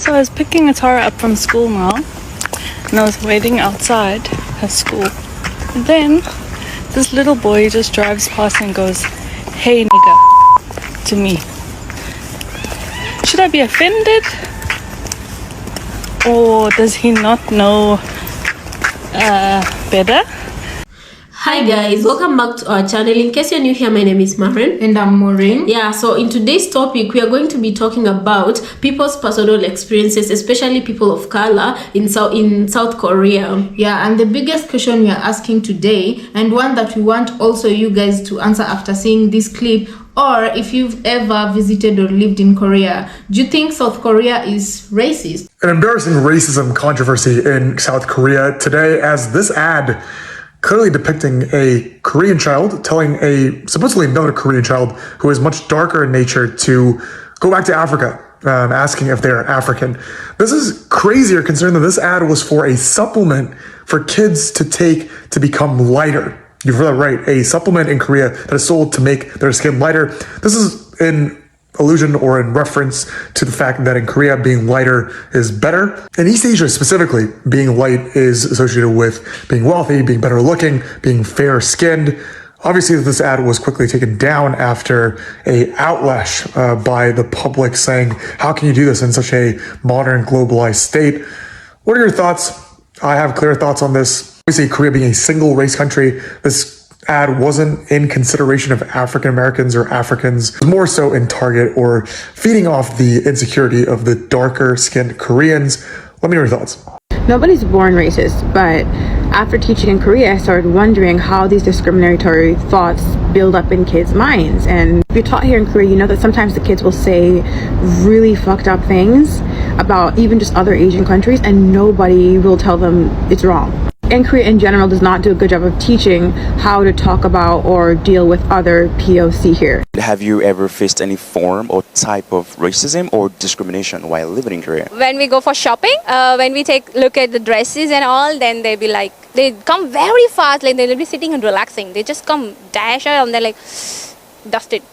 So I was picking Atara up from school now, and I was waiting outside her school. And then this little boy just drives past and goes, "Hey nigga," to me. Should I be offended? Or does he not know better? Hi guys, welcome back to our channel. In case you're new here, my name is Maren. And I'm Maureen. Yeah, so in today's topic, we are going to be talking about people's personal experiences, especially people of color in South Korea. Yeah, and the biggest question we are asking today, and one that we want also you guys to answer after seeing this clip, or if you've ever visited or lived in Korea, do you think South Korea is racist? An embarrassing racism controversy in South Korea today, as this ad clearly depicting a Korean child telling supposedly another Korean child who is much darker in nature to go back to Africa, asking if they're African. This is crazier considering that this ad was for a supplement for kids to take to become lighter. You've heard that right, a supplement in Korea that is sold to make their skin lighter. This is in allusion or in reference to the fact that in Korea, being lighter is better. In East Asia specifically, being light is associated with being wealthy, being better looking, being fair skinned. Obviously, this ad was quickly taken down after a outlash by the public saying, how can you do this in such a modern globalized state? What are your thoughts? I have clear thoughts on this. Obviously, Korea being a single race country, this ad wasn't in consideration of African Americans or Africans, more so in target or feeding off the insecurity of the darker skinned Koreans. Let me know your thoughts. Nobody's born racist, but after teaching in Korea, I started wondering how these discriminatory thoughts build up in kids' minds. And if you're taught here in Korea, you know that sometimes the kids will say really fucked up things about even just other Asian countries, and nobody will tell them it's wrong. And Korea in general does not do a good job of teaching how to talk about or deal with other POC here. Have you ever faced any form or type of racism or discrimination while living in Korea? When we go for shopping, when we take look at the dresses and all, then they be like, they come very fast, like they'll be sitting and relaxing. They just come dash and they're like, dust it.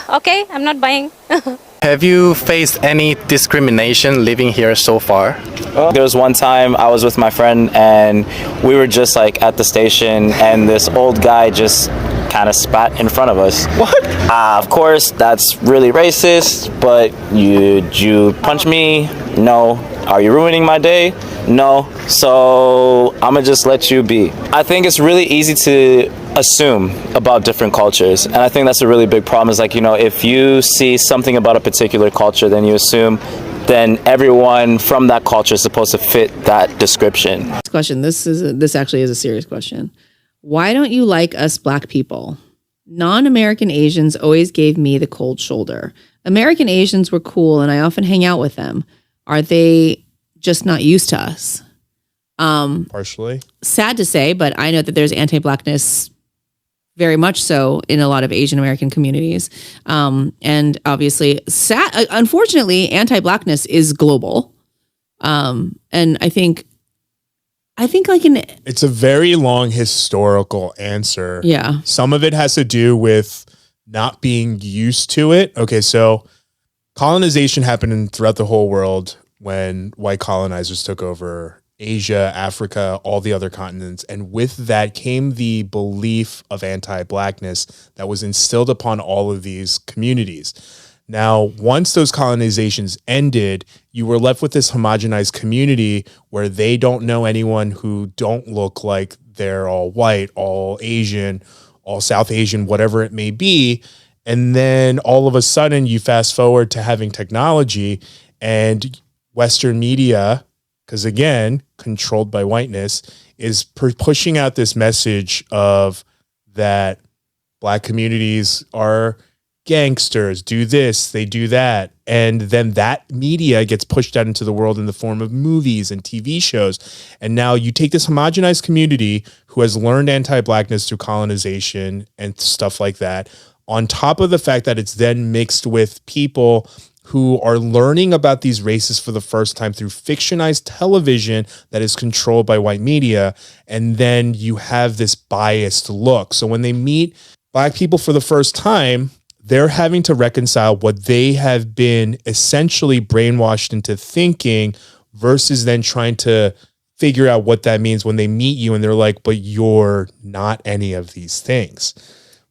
Okay, I'm not buying. Have you faced any discrimination living here so far? There was one time I was with my friend and we were just like at the station and this old guy just kind of spat in front of us. What? Of course, that's really racist, but you punch me? No. Are you ruining my day? No. So I'm gonna just let you be. I think it's really easy to assume about different cultures, and I think that's a really big problem. Is like, you know, if you see something about a particular culture, then you assume then everyone from that culture is supposed to fit that description. Question. This actually is a serious question. Why don't you like us Black people? Non-American Asians always gave me the cold shoulder. American Asians were cool, and I often hang out with them. Are they just not used to us? Partially. Sad to say, but I know that there's anti-Blackness very much so in a lot of Asian American communities. And obviously, unfortunately, anti-Blackness is global. And I think like it's a very long historical answer. Yeah. Some of it has to do with not being used to it. Okay, so colonization happened throughout the whole world when white colonizers took over Asia, Africa, all the other continents. And with that came the belief of anti-Blackness that was instilled upon all of these communities. Now, once those colonizations ended, you were left with this homogenized community where they don't know anyone who don't look like they're all white, all Asian, all South Asian, whatever it may be. And then all of a sudden you fast forward to having technology and Western media, because again, controlled by whiteness, is pushing out this message of that Black communities are gangsters, do this, they do that. And then that media gets pushed out into the world in the form of movies and TV shows. And now you take this homogenized community who has learned anti-Blackness through colonization and stuff like that, on top of the fact that it's then mixed with people who are learning about these races for the first time through fictionalized television that is controlled by white media. And then you have this biased look. So when they meet Black people for the first time, they're having to reconcile what they have been essentially brainwashed into thinking versus then trying to figure out what that means when they meet you and they're like, but you're not any of these things,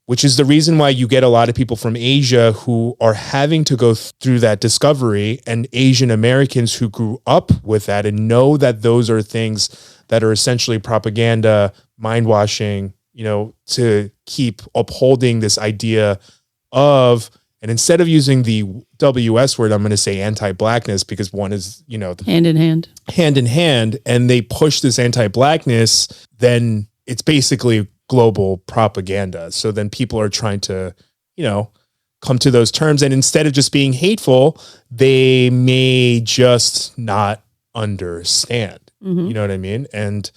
which is the reason why you get a lot of people from Asia who are having to go through that discovery, and Asian Americans who grew up with that and know that those are things that are essentially propaganda, mind washing, to keep upholding this idea of, and instead of using the WS word, I'm going to say anti-blackness, because one is, hand in hand, and they push this anti-blackness, then it's basically global propaganda. So then people are trying to, come to those terms, and instead of just being hateful, they may just not understand. You know what I mean? And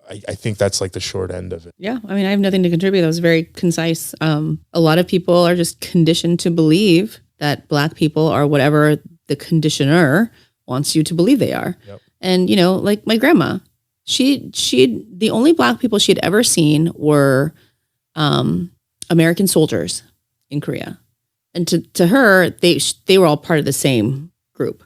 I think that's like the short end of it. Yeah. I mean, I have nothing to contribute. That was very concise. A lot of people are just conditioned to believe that Black people are whatever the conditioner wants you to believe they are. Yep. And, like my grandma, the only Black people she had ever seen were American soldiers in Korea. And to her, they were all part of the same group.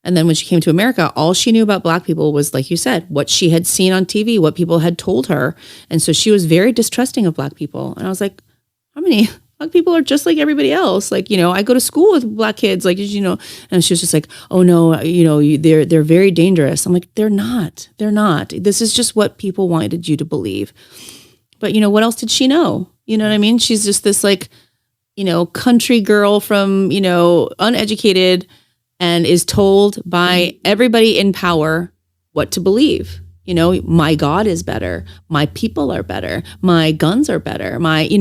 And then when she came to America, all she knew about Black people was, like you said, what she had seen on TV, what people had told her. And so she was very distrusting of Black people. And I was like, how many Black people are just like everybody else? Like, I go to school with Black kids, like, and she was just like, oh no, they're very dangerous. I'm like, they're not. This is just what people wanted you to believe. But, what else did she know? You know what I mean? She's just this like, country girl from, uneducated, and is told by everybody in power what to believe. My God is better. My people are better. My guns are better.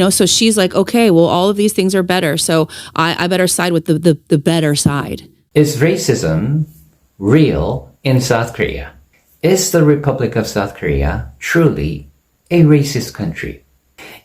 So she's like, okay, well, all of these things are better. So I better side with the better side. Is racism real in South Korea? Is the Republic of South Korea truly a racist country?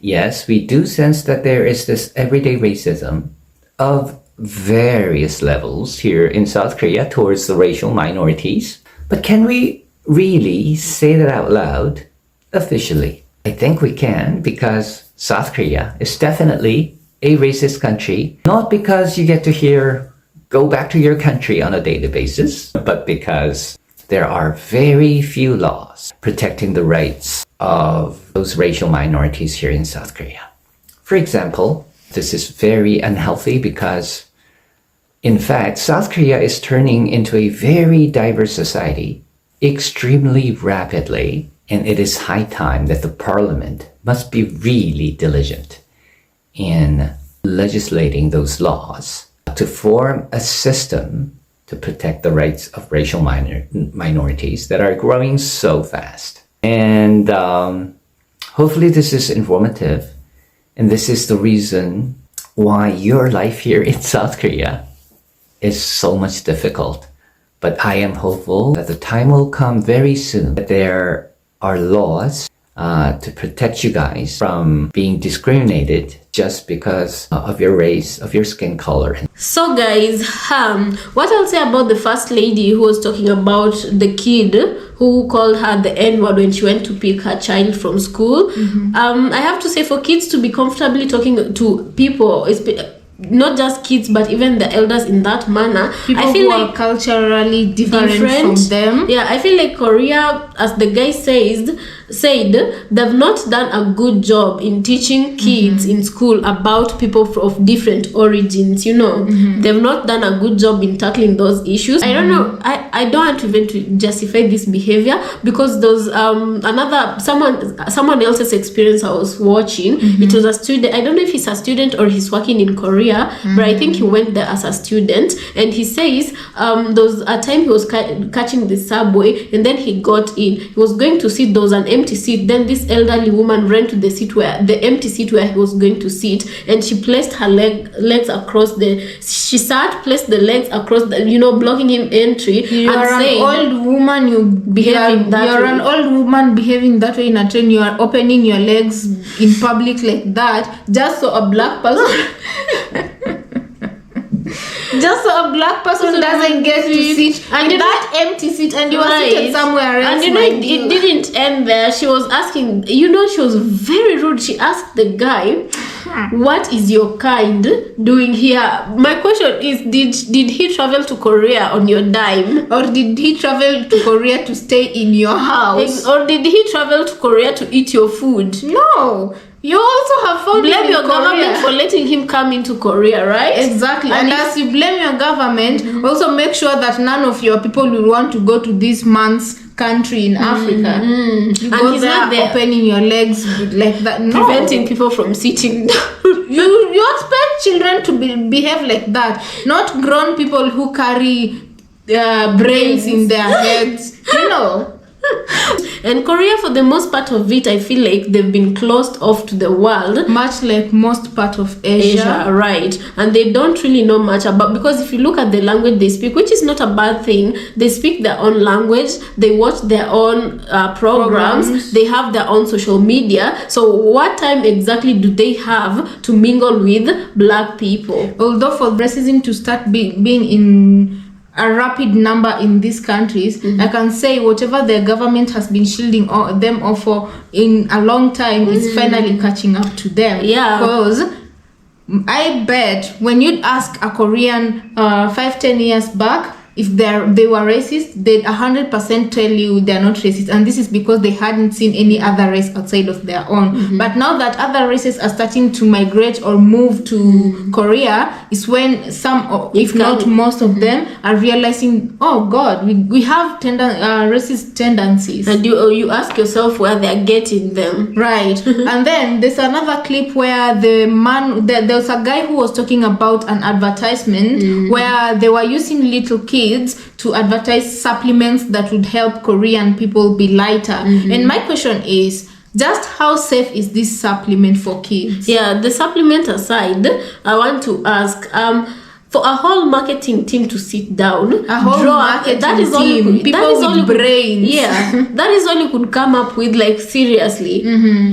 Yes, we do sense that there is this everyday racism of various levels here in South Korea towards the racial minorities. But can we really say that out loud officially? I think we can, because South Korea is definitely a racist country, not because you get to hear go back to your country on a daily basis, but because there are very few laws protecting the rights of those racial minorities here in South Korea. For example, this is very unhealthy because, in fact, South Korea is turning into a very diverse society extremely rapidly, and it is high time that the parliament must be really diligent in legislating those laws to form a system to protect the rights of racial minorities that are growing so fast. And hopefully this is informative, and this is the reason why your life here in South Korea is so much difficult. But I am hopeful that the time will come very soon that there are laws to protect you guys from being discriminated just because of your race, of your skin color. So guys, what I'll say about the first lady who was talking about the kid who called her the N-word when she went to pick her child from school. I have to say, for kids to be comfortably talking to people, not just kids but even the elders in that manner, People I feel who like are culturally different from them. Yeah, I feel like Korea, as the guy said, they've not done a good job in teaching kids in school about people of different origins. They've not done a good job in tackling those issues. I don't know. I don't want to even to justify this behavior, because there's someone else's experience I was watching. It was a student. I don't know if he's a student or he's working in Korea, but I think he went there as a student, and he says there was a time he was catching the subway, and then he got in. He was going to sit. There was an empty seat. Then this elderly woman ran to the empty seat where he was going to sit, and she placed her legs across placed the legs across blocking him entry. You're an old woman. You're an old woman behaving that way in a train. You are opening your legs in public like that, just so a black person. Just so a black person doesn't get to sit and in that empty seat, and you were seated somewhere else. And you know, it didn't end there. She was asking, you know, she was very rude. She asked the guy, what is your kind doing here? My question is, did he travel to Korea on your dime? Or did he travel to Korea to stay in your house? Or did he travel to Korea to eat your food? No. You also have found blame your government for letting him come into Korea, right? Exactly. And as you blame your government, also make sure that none of your people will want to go to this man's country in Africa. You go he's there, not there opening your legs like that. No. Preventing people from sitting down. you expect children to behave like that, not grown people who carry brains in their heads. You know. And Korea, for the most part of it, I feel like they've been closed off to the world, much like most part of Asia, right? And they don't really know much about, because if you look at the language they speak, which is not a bad thing, they speak their own language, they watch their own programs, they have their own social media. So what time exactly do they have to mingle with black people? Although for racism to start being in a rapid number in these countries, I can say whatever the government has been shielding them off for in a long time is finally catching up to them. Yeah. Because I bet when you'd ask a Korean 5-10 years back if they were racist, they'd 100% tell you they're not racist, and this is because they hadn't seen any other race outside of their own. But now that other races are starting to migrate or move to Korea, is when some, if not most of them, are realizing, oh God, we have racist tendencies. And you ask yourself where they're getting them. Right. And then there's another clip where there was a guy who was talking about an advertisement where they were using little kids to advertise supplements that would help Korean people be lighter. And my question is, just how safe is this supplement for kids? Yeah, the supplement aside, I want to ask, for a whole marketing team to sit down, that is only brains. Yeah, that is all you could come up with, like, seriously.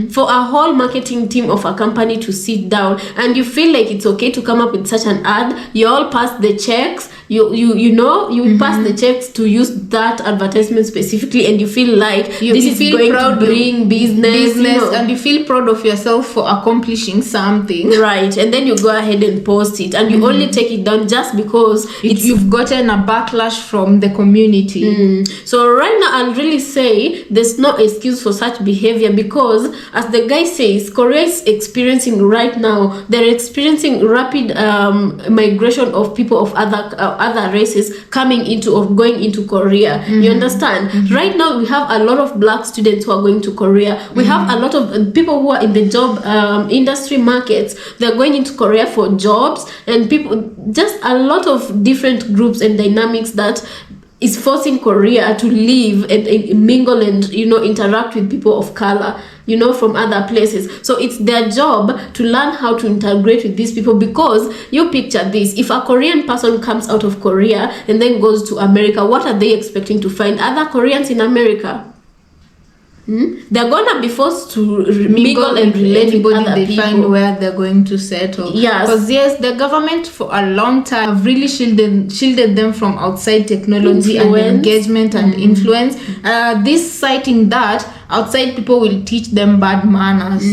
For a whole marketing team of a company to sit down, and you feel like it's okay to come up with such an ad, you all pass the checks, you pass the checks to use that advertisement specifically, and you feel like this is going to bring business, and you feel proud of yourself for accomplishing something, right? And then you go ahead and post it, and you only take it down just because you've gotten a backlash from the community. So right now, I'll really say there's no excuse for such behavior, because as the guy says, Korea is experiencing right now, they're experiencing rapid migration of people of other races coming into or going into Korea. You understand? Right now, we have a lot of black students who are going to Korea. We have a lot of people who are in the job industry markets. They're going into Korea for jobs, and people, just a lot of different groups and dynamics that is forcing Korea to live and mingle and interact with people of color, from other places. So it's their job to learn how to integrate with these people, because you picture this, if a Korean person comes out of Korea and then goes to America, what are they expecting to find? Other Koreans in America? They're gonna be forced to mingle and relate with other they people. Find where they're going to settle. Yes, because the government for a long time have really shielded them from outside technology and engagement and influence. This citing that outside people will teach them bad manners.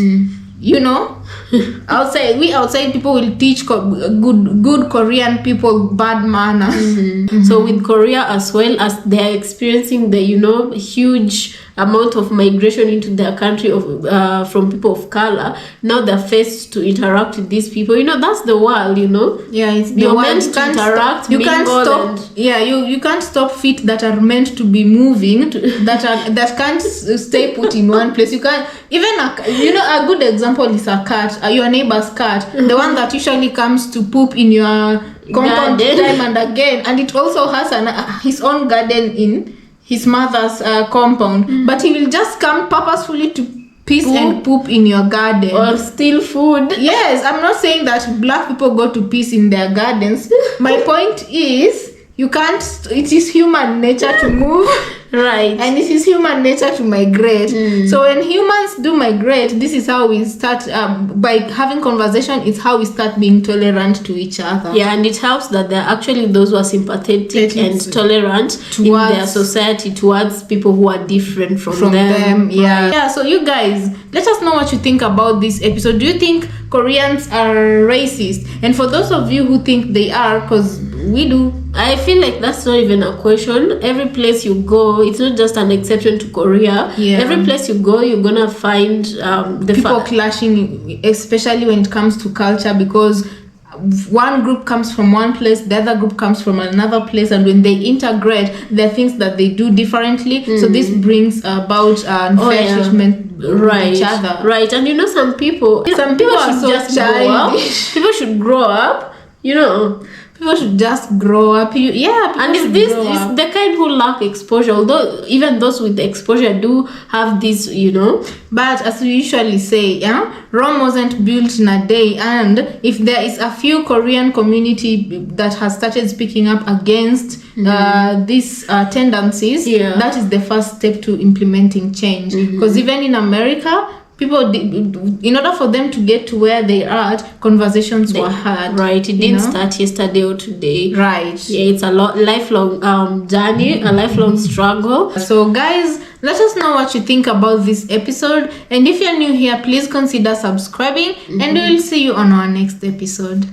outside people will teach good Korean people bad manners. So with Korea, as well as they're experiencing the huge amount of migration into their country from people of color, now they're faced to interact with these people. That's the world. It's the you're world. meant to interact. You can't stop. You can't stop feet that are meant to be moving, that can't stay put in one place. You can't even a good example is a cat, your neighbor's cat, the one that usually comes to poop in your compound time and again, and it also has his own garden in his mother's compound, but he will just come purposefully to piss and poop in your garden or steal food. Yes, I'm not saying that black people go to piss in their gardens. My point is, you can't. It is human nature to move. Right. And it is human nature to migrate. So when humans do migrate, this is how we start, by having conversation, it's how we start being tolerant to each other. Yeah, and it helps that there are actually those who are sympathetic and tolerant in their society towards people who are different from them. Yeah. So you guys, let us know what you think about this episode. Do you think Koreans are racist? And for those of you who think they are, because we do, I feel like that's not even a question. Every place you go, it's not just an exception to Korea. Yeah. Every place you go, you're gonna find the people clashing, especially when it comes to culture, because one group comes from one place, the other group comes from another place, and when they integrate, there are things that they do differently. So this brings about unfair treatment right. each other. Right, and you know, some people are should so just grow up. People should grow up. You know. People should just grow up. And is the kind who lack exposure, although even those with the exposure do have this, you know. But as we usually say, Rome wasn't built in a day, and if there is a few Korean community that has started speaking up against these tendencies, that is the first step to implementing change. Because even in America, people, in order for them to get to where they are at, conversations were had. Right, it didn't start yesterday or today. Right. Yeah, it's a lifelong journey, a lifelong struggle. So guys, let us know what you think about this episode. And if you're new here, please consider subscribing. And we'll see you on our next episode.